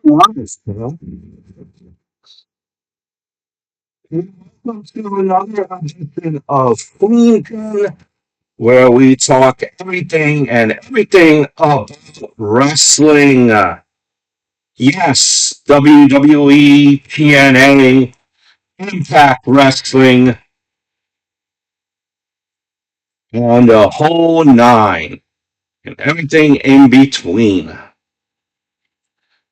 Nice, bro. Welcome to another edition of Queen, where we talk everything about wrestling. Yes, WWE, TNA, Impact Wrestling, and the whole nine, and everything in between.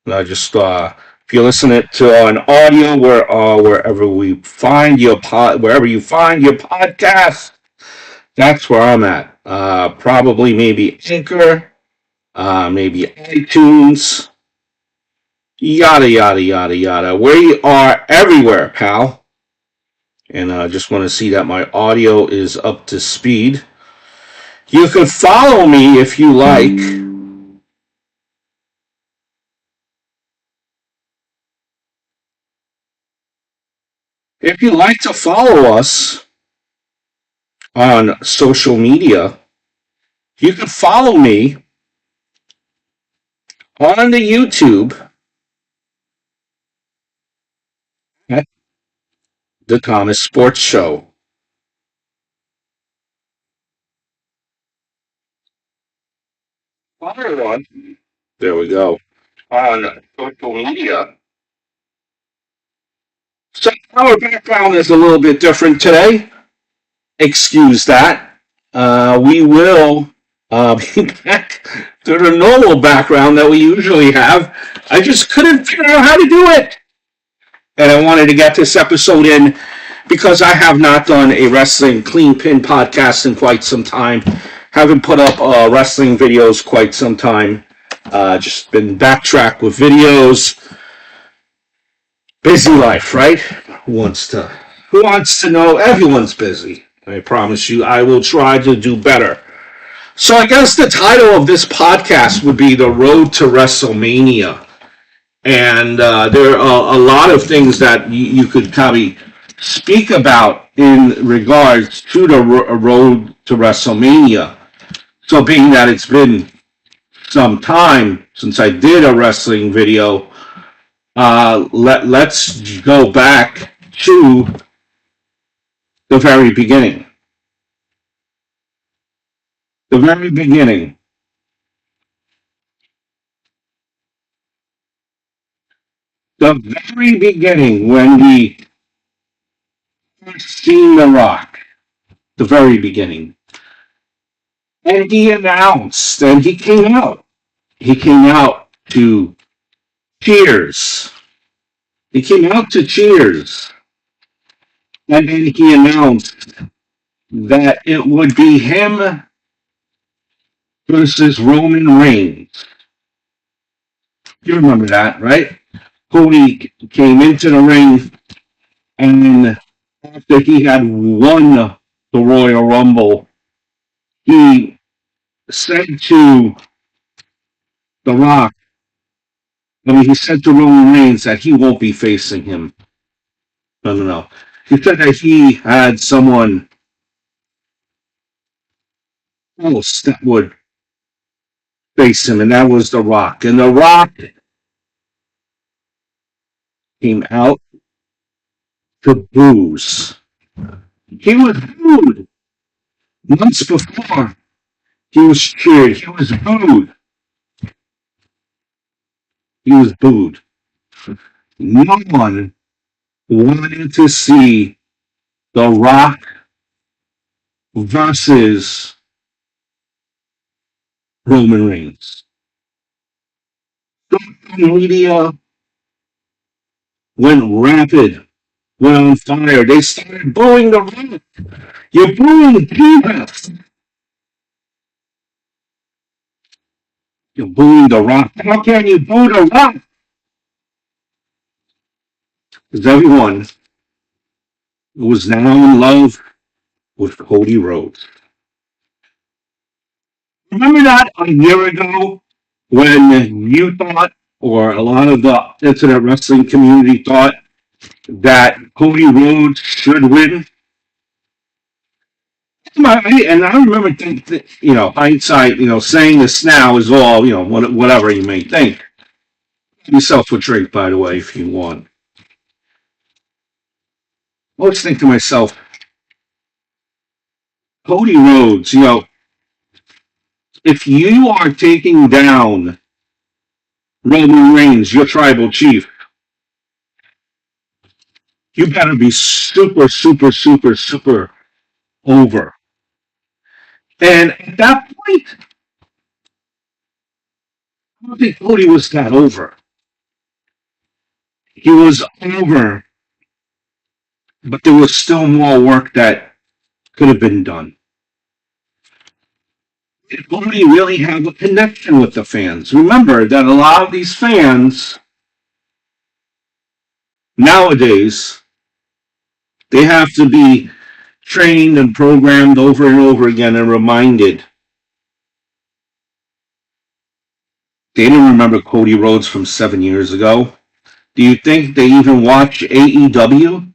Just if you're listening to an audio wherever you find your podcast, that's where I'm at. Probably maybe Anchor, maybe iTunes, yada yada yada yada. We are everywhere, pal. And I just want to see that my audio is up to speed. You can follow me if you like. If you like to follow us on social media, you can follow me on the YouTube at the Thomas Sports Show. Other one, there we go, on social media. So our background is a little bit different today. Excuse that. We will be back to the normal background that we usually have. I just couldn't figure out how to do it. And I wanted to get this episode in because I have not done a wrestling clean pin podcast in quite some time. Haven't put up wrestling videos quite some time. Just been backtrack with videos. Busy life, right? Who wants to know? Everyone's busy. I promise you, I will try to do better. So I guess the title of this podcast would be The Road to WrestleMania. And there are a lot of things that you could probably speak about in regards to the road to WrestleMania. So being that it's been some time since I did a wrestling video, let's go back to the very beginning. The very beginning. The very beginning when we first seen The Rock. The very beginning. And he announced, and he came out. He came out to Cheers. He came out to Cheers. And then he announced that it would be him versus Roman Reigns. You remember that, right? Cody came into the ring, and after he had won the Royal Rumble, he said to The Rock, he said to Roman Reigns that he won't be facing him. No. He said that he had someone else that would face him, and that was The Rock. And The Rock came out to booze. He was booed months before. He was cheered. He was booed. He was booed. No one wanted to see The Rock versus Roman Reigns. Social media went rapid, went on fire. They started booing The Rock. You're booing Jesus. You're booing The Rock. How can you boo The Rock? Because everyone was now in love with Cody Rhodes. Remember that a year ago when you thought, or a lot of the internet wrestling community thought, that Cody Rhodes should win? And I remember, hindsight, saying this now is all, whatever you may think. Yourself a drink, by the way, if you want. I always think to myself, Cody Rhodes, if you are taking down Roman Reigns, your tribal chief, you better be super, super, super, super over. And at that point, I don't think Cody was that over. He was over, but there was still more work that could have been done. Did Cody really have a connection with the fans? Remember that a lot of these fans nowadays, they have to be trained and programmed over and over again and reminded. They didn't remember Cody Rhodes from 7 years ago. Do you think they even watch AEW?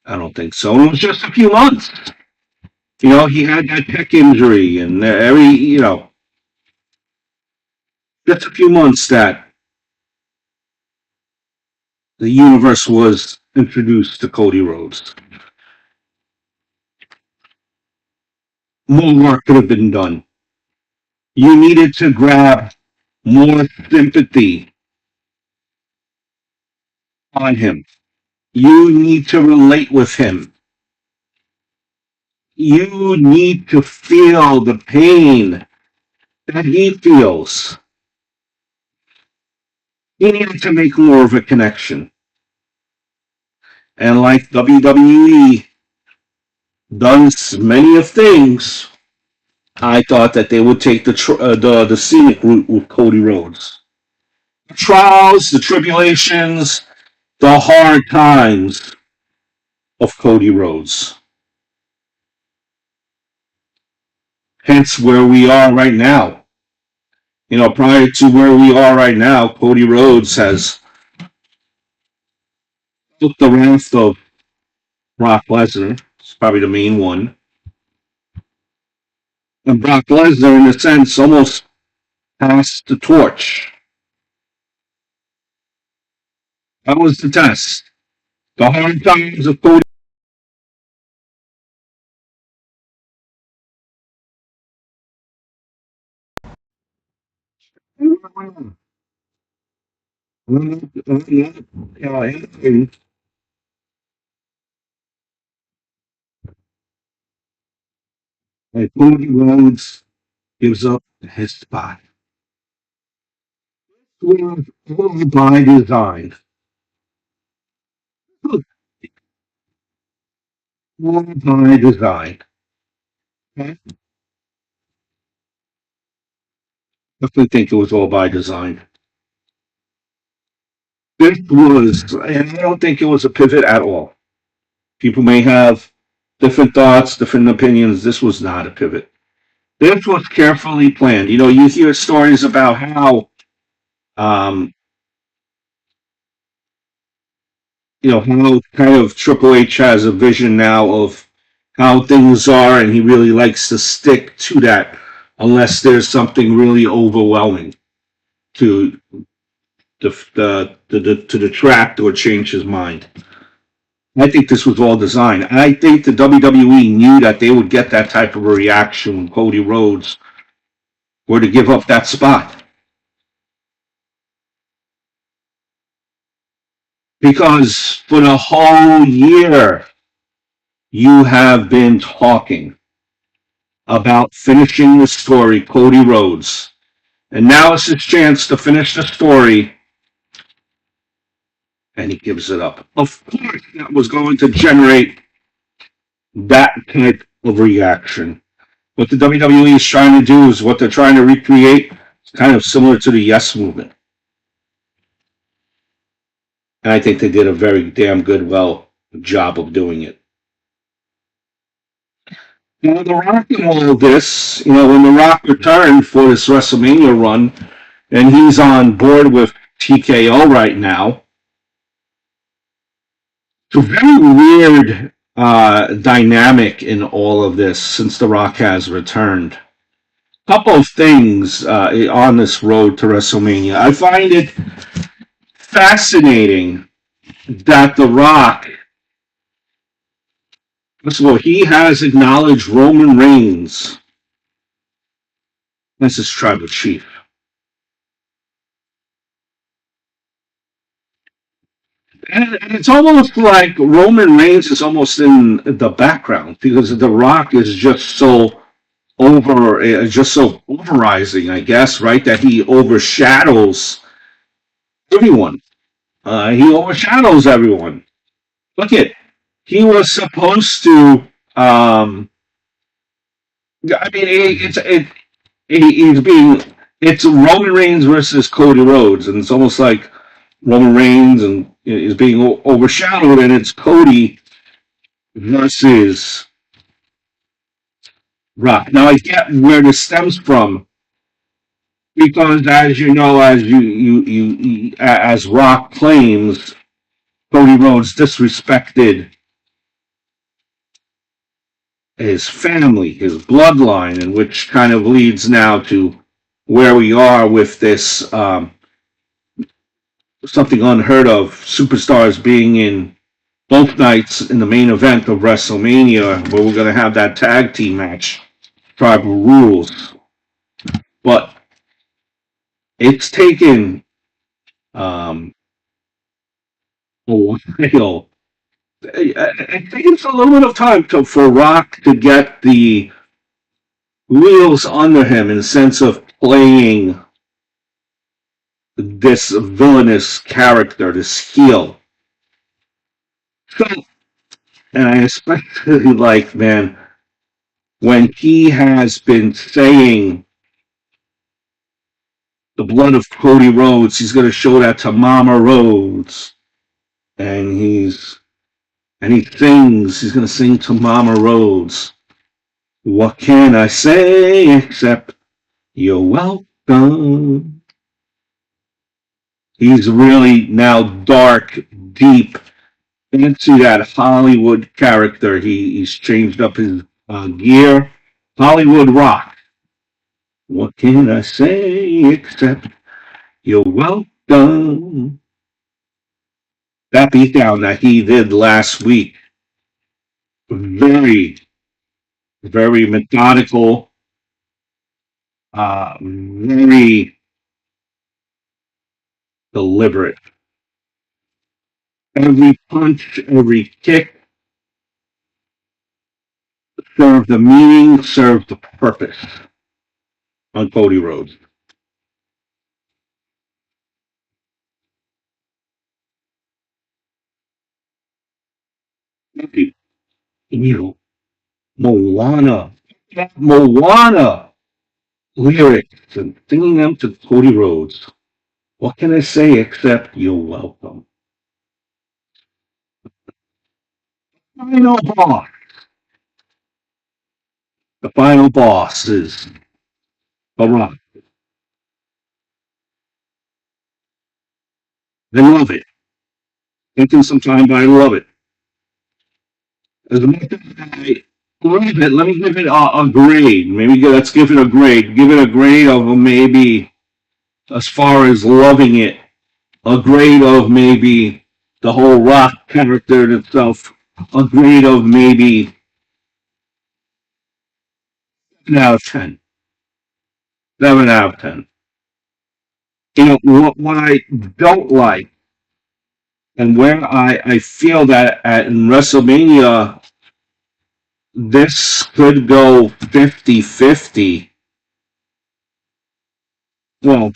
I don't think so. It was just a few months. He had that pec injury and just a few months that the universe was introduced to Cody Rhodes. More work could have been done. You needed to grab more sympathy on him. You need to relate with him. You need to feel the pain that he feels. He needed to make more of a connection. And like WWE does many of things, I thought that they would take the scenic route with Cody Rhodes. The trials, the tribulations, the hard times of Cody Rhodes. Hence where we are right now. Prior to where we are right now, Cody Rhodes has took the wrath of Brock Lesnar. It's probably the main one. And Brock Lesnar, in a sense, almost passed the torch. That was the test. The hard times of Cody. And Cody Rhodes gives up his spot. All by design. All by design. Okay? Definitely think it was all by design. This was, and I don't think it was a pivot at all. People may have different thoughts, different opinions. This was not a pivot. This was carefully planned. You hear stories about how, um, how kind of Triple H has a vision now of how things are, and he really likes to stick to that unless there's something really overwhelming to to detract or change his mind. I think this was all designed. I think the WWE knew that they would get that type of a reaction when Cody Rhodes were to give up that spot. Because for the whole year, you have been talking about finishing the story, Cody Rhodes. And now it's his chance to finish the story, and he gives it up. Of course, that was going to generate that type of reaction. What the WWE is trying to do is what they're trying to recreate. It's kind of similar to the Yes movement. And I think they did a very damn good, job of doing it. Now, The Rock in all of this, when The Rock returned for this WrestleMania run, and he's on board with TKO right now, it's a very weird dynamic in all of this since The Rock has returned. Couple of things on this road to WrestleMania. I find it fascinating that The Rock, first of all, he has acknowledged Roman Reigns as his tribal chief. And it's almost like Roman Reigns is almost in the background because The Rock is just so overrising, I guess, right? That he overshadows everyone. He overshadows everyone. Look at, he was supposed to. I mean, he's being. It's Roman Reigns versus Cody Rhodes, and it's almost like Roman Reigns and is being overshadowed, and it's Cody versus Rock. Now I get where this stems from because, as you know, as Rock claims, Cody Rhodes disrespected his family, his bloodline, and which kind of leads now to where we are with this something unheard of: superstars being in both nights in the main event of WrestleMania, where we're going to have that tag team match, Tribal Rules. But it's taken a while. I think it's a little bit of time for Rock to get the wheels under him in the sense of playing this villainous character, this heel. So, and I especially like, man, when he has been saying the blood of Cody Rhodes, he's going to show that to Mama Rhodes. And he sings, he's going to sing to Mama Rhodes. What can I say except you're welcome? He's really now dark, deep into that Hollywood character. He's changed up his gear. Hollywood Rock. What can I say except you're welcome? That beatdown that he did last week, very, very methodical, very deliberate. Every punch, every kick served the meaning, served the purpose on Cody Rhodes. You, Moana, Moana lyrics and singing them to Cody Rhodes. What can I say except you're welcome? Final boss. The final boss is The Rock. I love it. Taking some time, but I love it. As much as I love it, let me give it a grade. Maybe let's give it a grade. Give it a grade of maybe, as far as loving it, a grade of maybe the whole Rock character in itself. A grade of maybe 7 out of 10. 7 out of 10. You know, what I don't like, and where I feel that in WrestleMania, this could go 50-50. Well,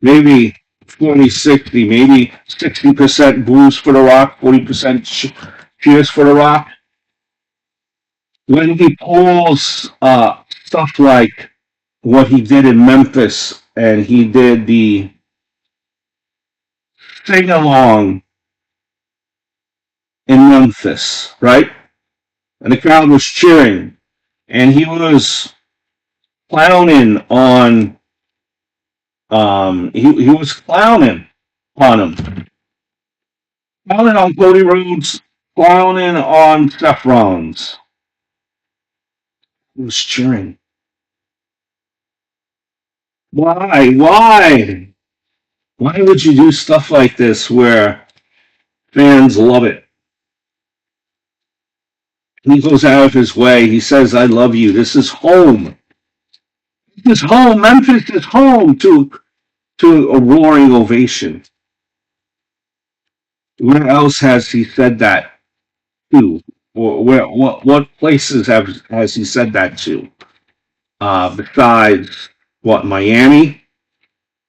maybe 40-60, maybe 60% booze for The Rock, 40% cheers for The Rock. When he pulls stuff like what he did in Memphis, and he did the sing along in Memphis, right? And the crowd was cheering, and he was clowning on he was clowning on him, clowning on Cody Rhodes clowning on Seth Rollins. Who's cheering? Why? Why? Why would you do stuff like this where fans love it? He goes out of his way. He says, I love you. This is home. This is home. Memphis is home to a roaring ovation. Where else has he said that to? Or where what places has he said that to? Besides what, Miami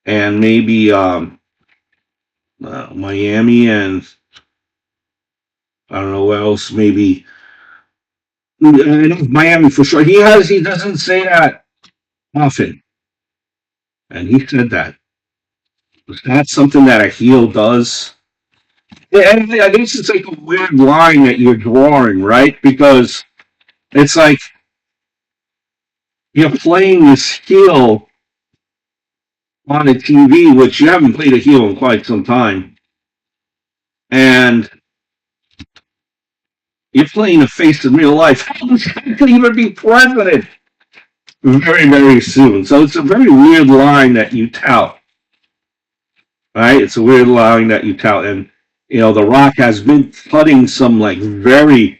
and maybe Miami and I don't know where else, maybe I know Miami for sure. He doesn't say that often, and he said that. Is that something that a heel does? Yeah, and I guess it's like a weird line that you're drawing, right? Because it's like you're playing this heel on a TV, which you haven't played a heel in quite some time, and you're playing a face in real life. How does that even be president very, very soon? So it's a very weird line that you tout, right? It's a weird line that you tout, and The Rock has been cutting some like very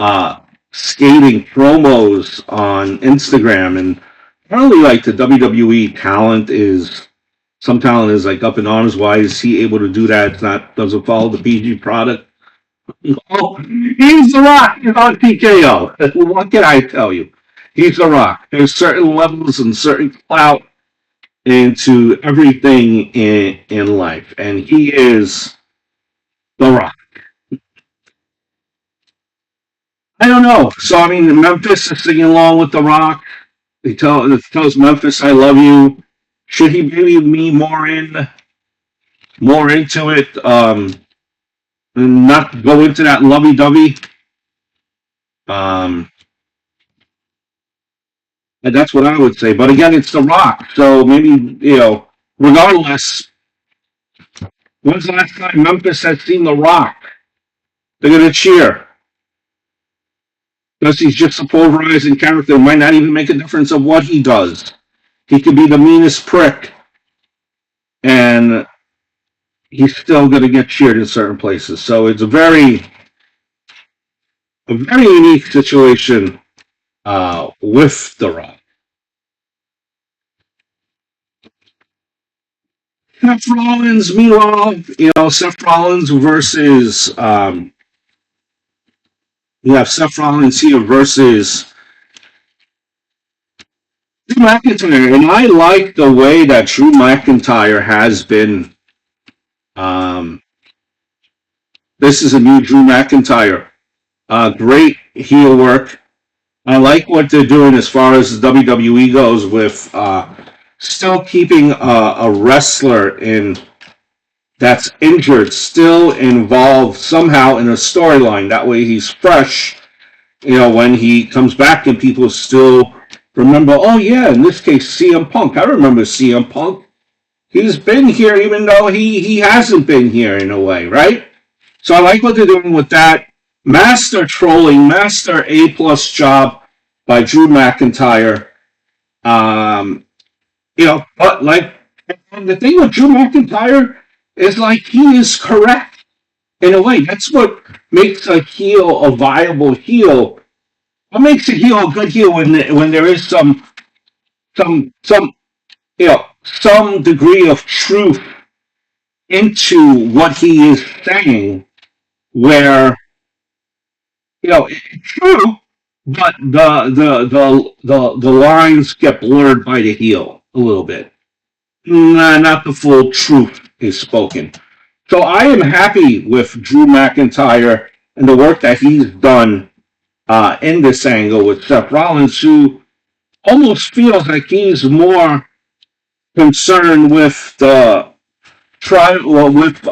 uh, skating promos on Instagram, and apparently, like the WWE talent is some talent is like up in arms. Why is he able to do that? It's not doesn't follow the PG product. Oh, he's The Rock. He's on TKO. What can I tell you? He's The Rock. There's certain levels and certain clout into everything in life, and he is The Rock. I don't know. So I mean, Memphis is singing along with The Rock. Tells Memphis, "I love you." Should he maybe be more into it, and not go into that lovey-dovey? Um, and that's what I would say. But again, it's The Rock, so maybe regardless, when's the last time Memphis has seen The Rock? They're gonna cheer because he's just a pulverizing character. It might not even make a difference of what he does. He could be the meanest prick, and he's still going to get cheered in certain places. So it's a very unique situation with The Rock. Seth Rollins, meanwhile, Seth Rollins versus you have Seth Rollins here versus Drew McIntyre, and I like the way that Drew McIntyre has been. Um, this is a new Drew McIntyre. Great heel work. I like what they're doing as far as the WWE goes with still keeping a wrestler in that's injured still involved somehow in a storyline. That way he's fresh, when he comes back and people still remember, oh yeah, in this case CM Punk. I remember CM Punk. He's been here even though he hasn't been here in a way, right? So I like what they're doing with that. Master trolling, master A+ job by Drew McIntyre. Um, but like the thing with Drew McIntyre is like he is correct in a way. That's what makes a heel a viable heel. What makes a heel a good heel when there is some some degree of truth into what he is saying, where it's true, but the lines get blurred by the heel a little bit. Nah, not the full truth is spoken. So I am happy with Drew McIntyre and the work that he's done in this angle with Seth Rollins, who almost feels like he's more concerned with the with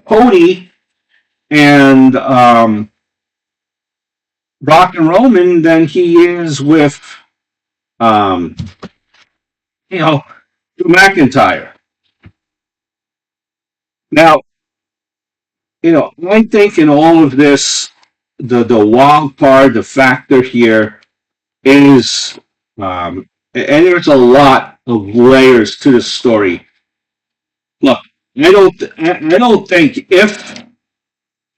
Cody and Rock and Roman than he is with um, Drew McIntyre. Now, I think in all of this, the wild card, the factor here is, and there's a lot of layers to the story. Look, I don't think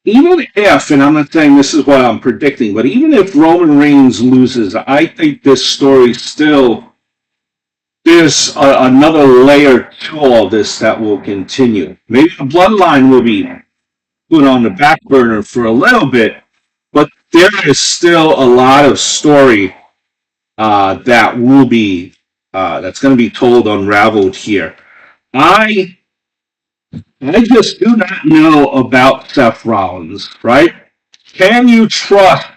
even if, and I'm not saying this is what I'm predicting, but even if Roman Reigns loses, I think this story still there's another layer to all this that will continue. Maybe the bloodline will be put on the back burner for a little bit, but there is still a lot of story that will be that's going to be told, unraveled here. I I just do not know about Seth Rollins, right? Can you trust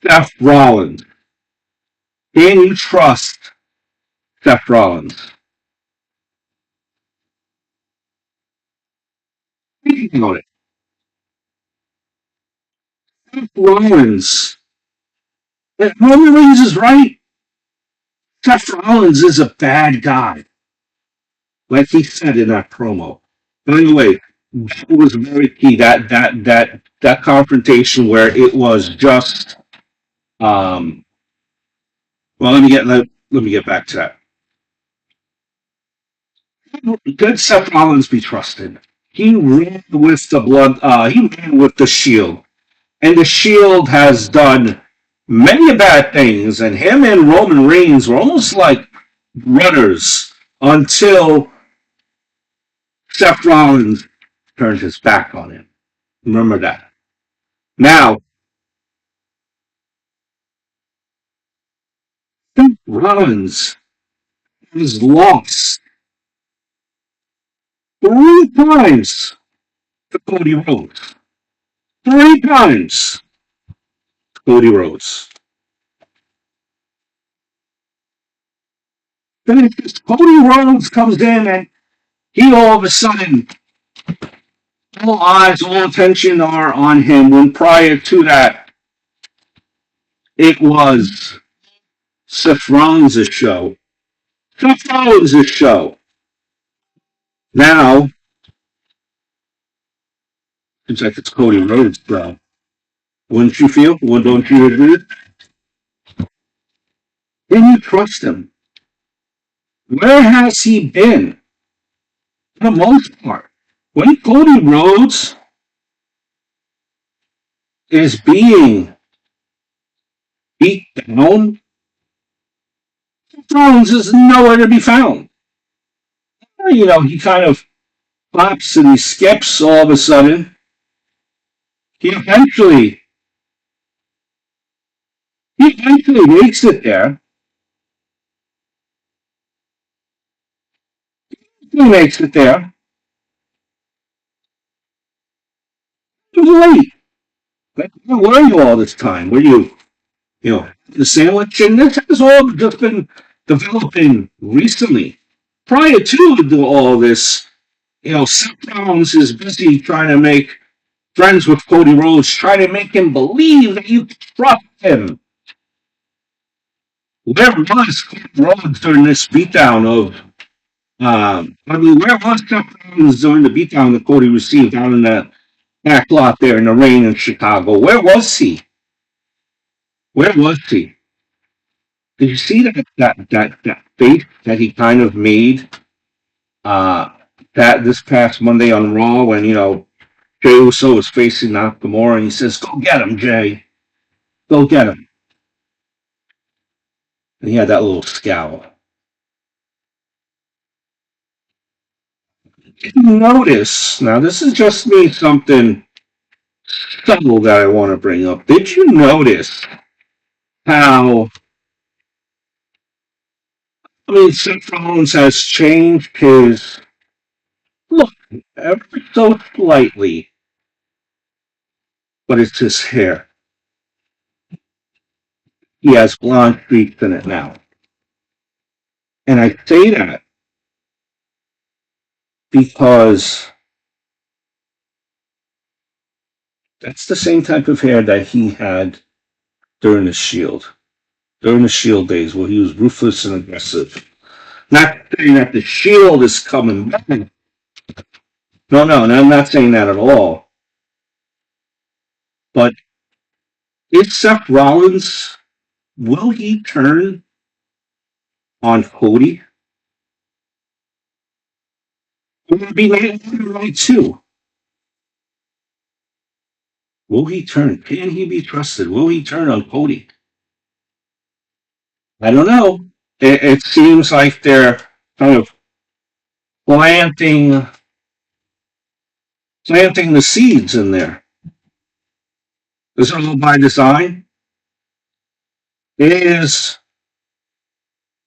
Seth Rollins? Can you trust Seth Rollins? Thinking about it, Seth Rollins. Roman Reigns is right. Seth Rollins is a bad guy, like he said in that promo. By the way, that was very key. That confrontation where it was just well, let me get back to that. Could Seth Rollins be trusted? He ran with the blood. He ran with the Shield, and the Shield has done many bad things. And him and Roman Reigns were almost like brothers until Seth Rollins turned his back on him. Remember that. Now, Seth Rollins has lost 3 times to Cody Rhodes. 3 times to Cody Rhodes. Then Cody Rhodes comes in and he all of a sudden, all eyes, all attention are on him. When prior to that, it was Seth Rollins' show. Seth Rollins' show. Now, seems like it's Cody Rhodes' show. Wouldn't you feel? Don't you agree? Can you trust him? Where has he been? For the most part. When Cody Rhodes is being beat down, Rollins is nowhere to be found. He kind of pops and he skips all of a sudden. He eventually, he eventually makes it there. He makes it there. He was late. Like, where were you all this time? Were you the sandwich? And this has all just been developing recently. Prior to all this, Seth Rollins is busy trying to make friends with Cody Rhodes, trying to make him believe that you trust him. Where was Cody Rhodes during this beatdown of? Where was Seth Rollins during the beatdown that Cody received down in that back lot there in the rain in Chicago? Where was he? Where was he? Did you see that face that he kind of made that this past Monday on Raw when Jey Uso was facing Nakamura and he says, "Go get him, Jay. Go get him." And he had that little scowl. Did you notice? Now this is just me something subtle that I want to bring up. Did you notice how? Seth Rollins has changed his look ever so slightly, but it's his hair. He has blonde streaks in it now. And I say that because that's the same type of hair that he had during the Shield. During the Shield days where he was ruthless and aggressive. Not saying that the Shield is coming back, No, no, and I'm not saying that at all. But if Seth Rollins, will he turn on Cody? Will it be right too? Will he turn? Can he be trusted? Will he turn on Cody? I don't know. It seems like they're kind of planting planting the seeds in there. Is it all by design? Is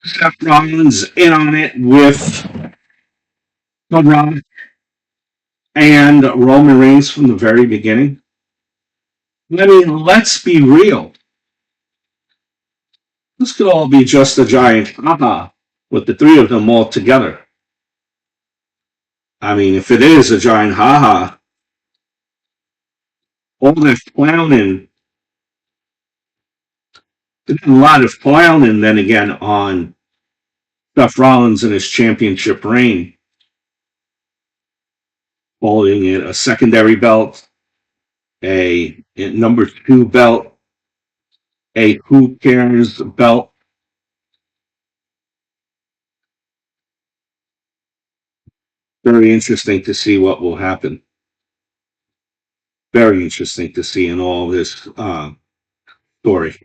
Seth Rollins in on it with The Rock and Roman Reigns from the very beginning? I mean, let's be real. This could all be just a giant haha with the three of them all together. I mean, if it is a giant haha, all that clowning, there's a lot of clowning then again on Seth Rollins and his championship reign, holding it a secondary belt, a number two belt, a who cares belt. Very interesting to see what will happen. Very interesting to see in all this story.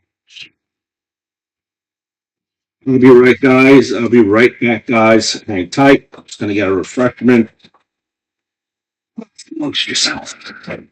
I'll be right, guys. I'll be right back, guys. Hang tight. I'm just going to get a refreshment amongst yourself. And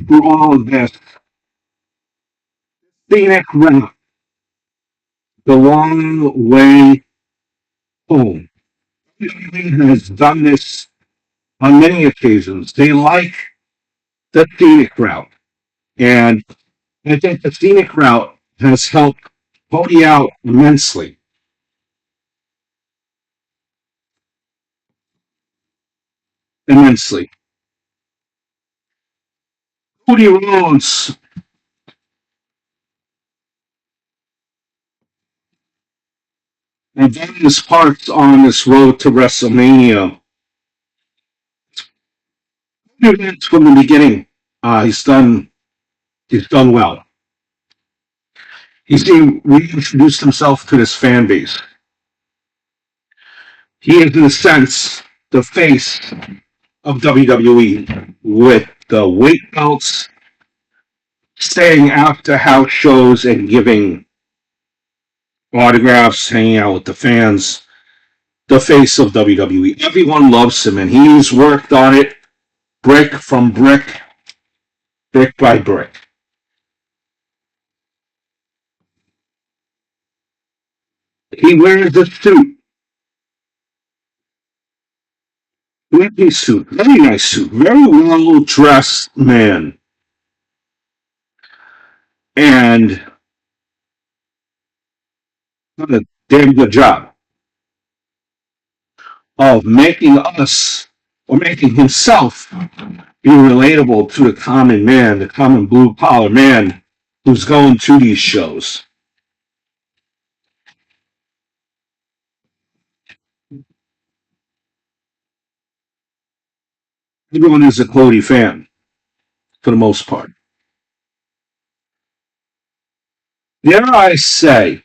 through all of this, scenic route, the long way home. WWE has done this on many occasions. They like the scenic route. And I think the scenic route has helped Cody out immensely. Immensely. Cody Rhodes and various parts on this road to WrestleMania. From the beginning, he's done well. He's reintroduced himself to this fan base. He is, in a sense, the face of WWE with the weight belts, staying after house shows and giving autographs, hanging out with the fans. The face of WWE. Everyone loves him, and he's worked on it brick from brick, brick by brick. He wears a suit, lovely suit, very nice suit, very well dressed man, and done a damn good job of making us or making himself be relatable to the common man, the common blue collar man who's going to these shows. Everyone is a Cody fan for the most part. Dare I say,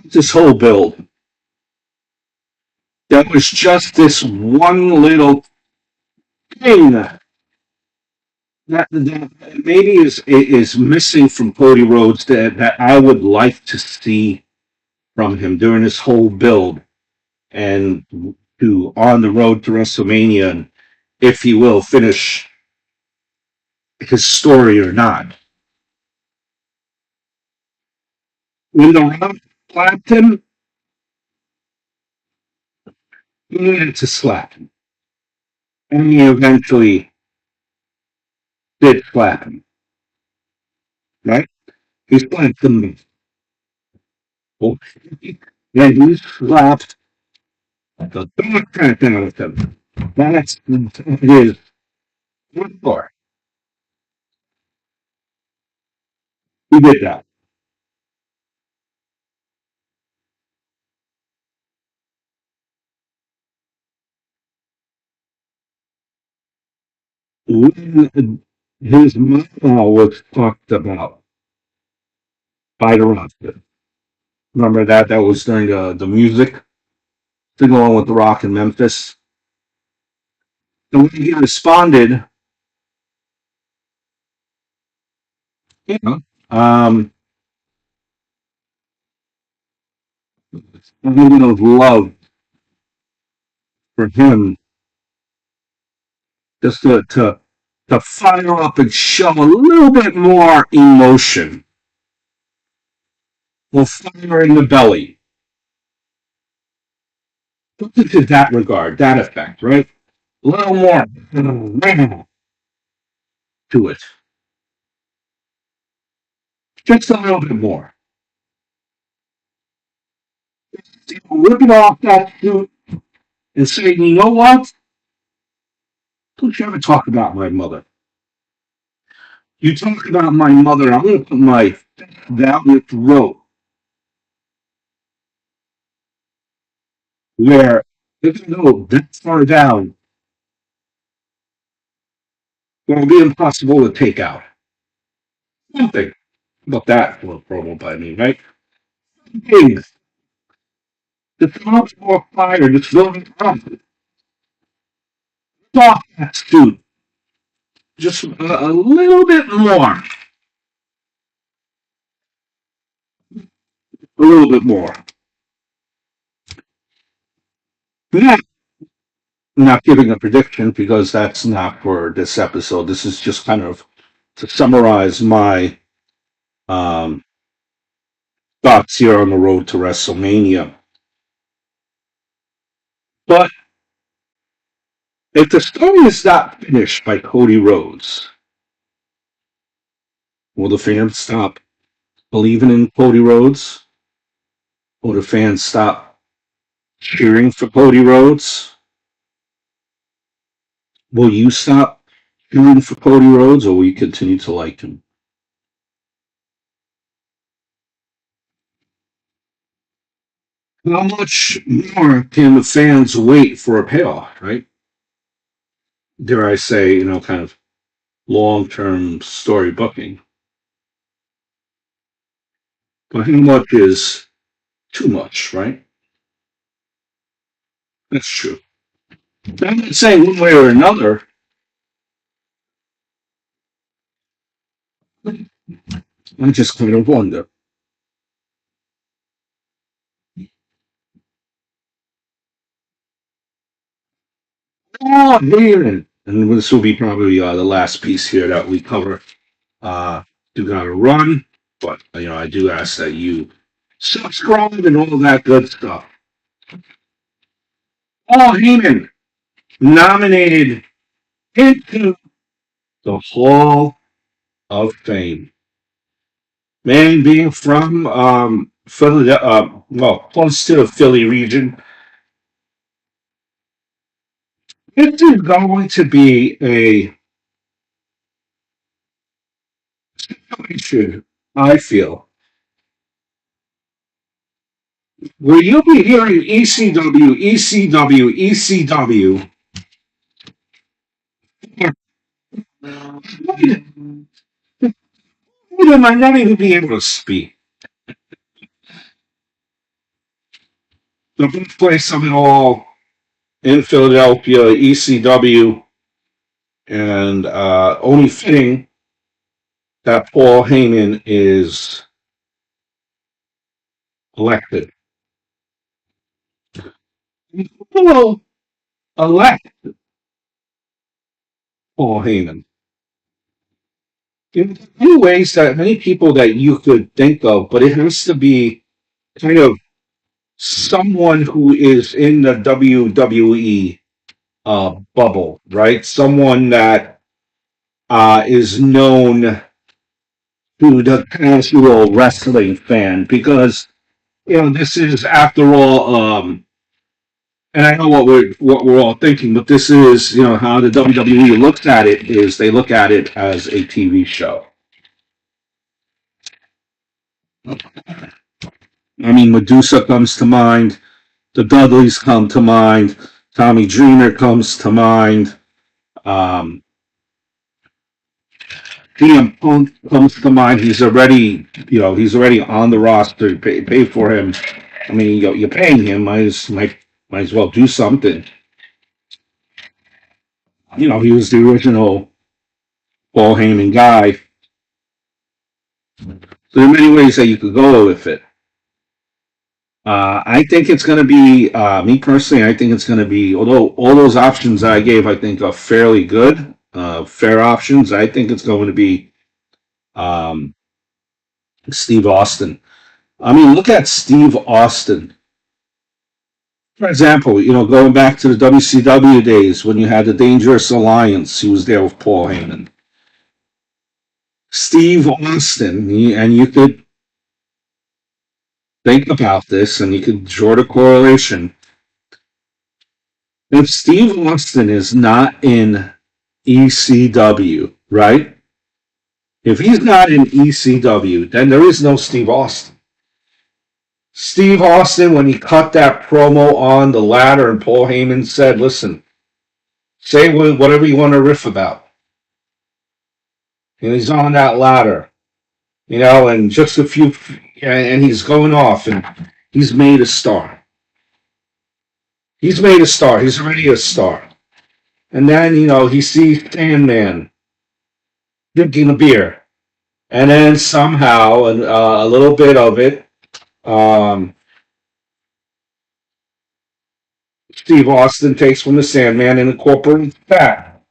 this whole build, there was just this one little thing that that maybe is missing from Cody Rhodes that I would like to see from him during this whole build and to on the road to WrestleMania, and if he will finish his story or not. When the Rock slapped him, he needed to slap him, and he eventually did slap him. Right? He slapped him, and he slapped the dog crap out of him. That's his good for. He did that. When his mom was talked about by the Rock. Remember that? That was during the music thing along with the Rock in Memphis. And when he responded, you know, I would have loved for him just to fire up and show a little bit more emotion or fire in the belly. Something to that regard, that effect, right? A little more to it. Just a little bit more. Rip it off that suit and say, you know what? Don't you ever talk about my mother. You talk about my mother, I'm going to put my fist down your throat. Where, if you go that far down, it'll be impossible to take out. Something about that for a promo by me, right? Things. Just much more fire, just building up. Stop that suit. Just a little bit more. A little bit more. Yeah. Not giving a prediction because that's not for this episode. This is just kind of to summarize my um, thoughts here on the road to WrestleMania. But if the story is not finished by Cody Rhodes, will the fans stop believing in Cody Rhodes? Will the fans stop cheering for Cody Rhodes? Will you stop cheering for Cody Rhodes, or will you continue to like him? How much more can the fans wait for a payoff, right? Dare I say, kind of long term story booking. But how much is too much, right? That's true. I'm not saying one way or another. I just kind of wonder. Oh, David. And this will be probably the last piece here that we cover. Uh, do got to run, but I do ask that you subscribe and all that good stuff. Paul Heyman nominated into the Hall of Fame. Man, being from Philadelphia, well, close to the Philly region, this is going to be a situation, I feel, where you'll be hearing ECW, ECW, ECW. You might not even be able to speak. The birthplace of it all in Philadelphia, ECW. and only fitting that Paul Heyman is elected. Well, elect Paul Heyman. In many ways, that many people that you could think of, but it has to be kind of someone who is in the WWE bubble, right? Someone that is known to the casual wrestling fan, because this is, after all, and I know what we're all thinking, but this is, how the WWE looks at it, is they look at it as a TV show. I mean, Medusa comes to mind, the Dudleys come to mind, Tommy Dreamer comes to mind, um, CM Punk comes to mind. He's already on the roster. You pay for him. I mean, you're paying him. Might as well do something. He was the original Paul Heyman guy. So there are many ways that you could go with it. I think it's going to be, me personally, I think it's going to be, although all those options I gave, I think are fairly good, fair options, I think it's going to be um, Steve Austin. I mean, look at Steve Austin. For example, going back to the WCW days when you had the Dangerous Alliance, he was there with Paul Heyman. Steve Austin, and you could think about this and you could draw the correlation. If Steve Austin is not in ECW, right? If he's not in ECW, then there is no Steve Austin. Steve Austin, when he cut that promo on the ladder and Paul Heyman said, listen, say whatever you want to riff about. And he's on that ladder, and just a few, and he's going off, and he's made a star. He's made a star. He's already a star. And then, he sees Sandman drinking a beer. And then somehow, a little bit of it, um, Steve Austin takes from the Sandman and incorporates that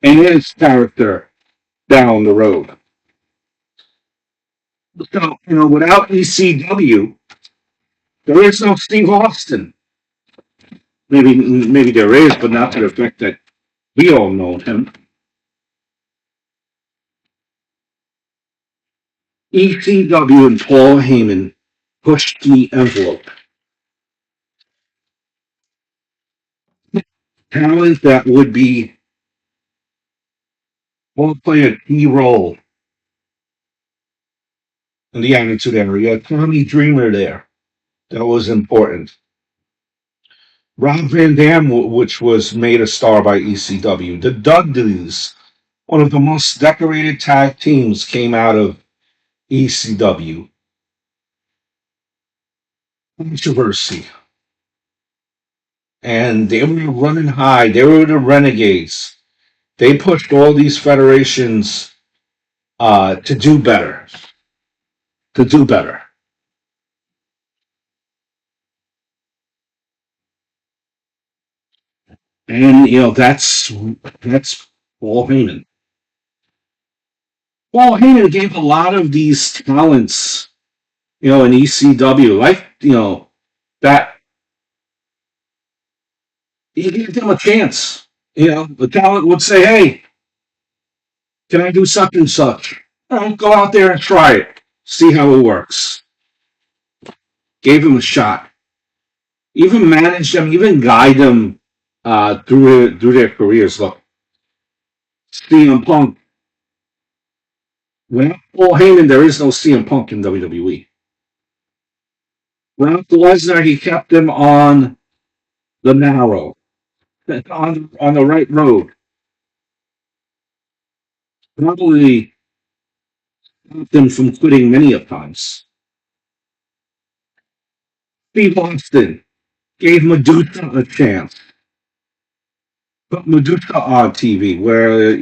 in his character down the road. So, without ECW, there is no Steve Austin. Maybe there is, but not to the effect that we all know him. ECW and Paul Heyman pushed the envelope. Talent that would be will play a key role in the Attitude Era. You had Tommy Dreamer there. That was important. Rob Van Dam, which was made a star by ECW. The Dudleys, one of the most decorated tag teams, came out of ECW. Controversy. And they were running high. They were the Renegades. They pushed all these federations to do better. To do better. And that's Paul Heyman. Paul Heyman gave a lot of these talents, in ECW, like that he gave them a chance. The talent would say, "Hey, can I do such and such? All right, go out there and try it. See how it works." Gave him a shot. Even managed them, even guide them through their careers. Look, CM Punk. Without Paul Heyman, there is no CM Punk in WWE. Without Lesnar, he kept them on the narrow, on the right road. Probably stopped them from quitting many of times. Steve Austin gave Medusa a chance. But Medusa on TV, where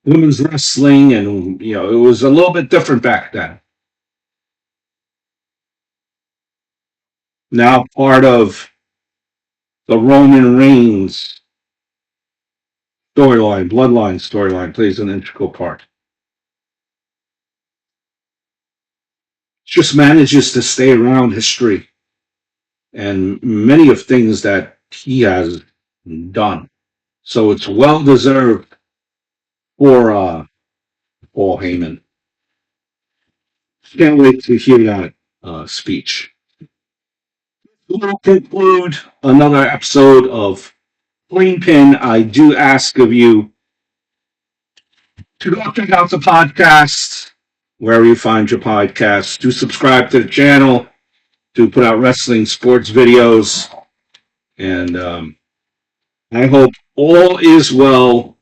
women's wrestling, and it was a little bit different back then. Now part of the Roman Reigns storyline, bloodline storyline, plays an integral part. Just manages to stay around history and many of things that he has done. So it's well deserved for Paul Heyman. Can't wait to hear that speech. We'll conclude another episode of Clean Pin. I do ask of you to go check out the podcast wherever you find your podcasts. Do subscribe to the channel. To put out wrestling sports videos. And I hope all is well.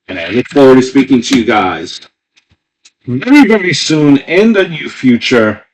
And I look forward to speaking to you guys very, very soon in the near future.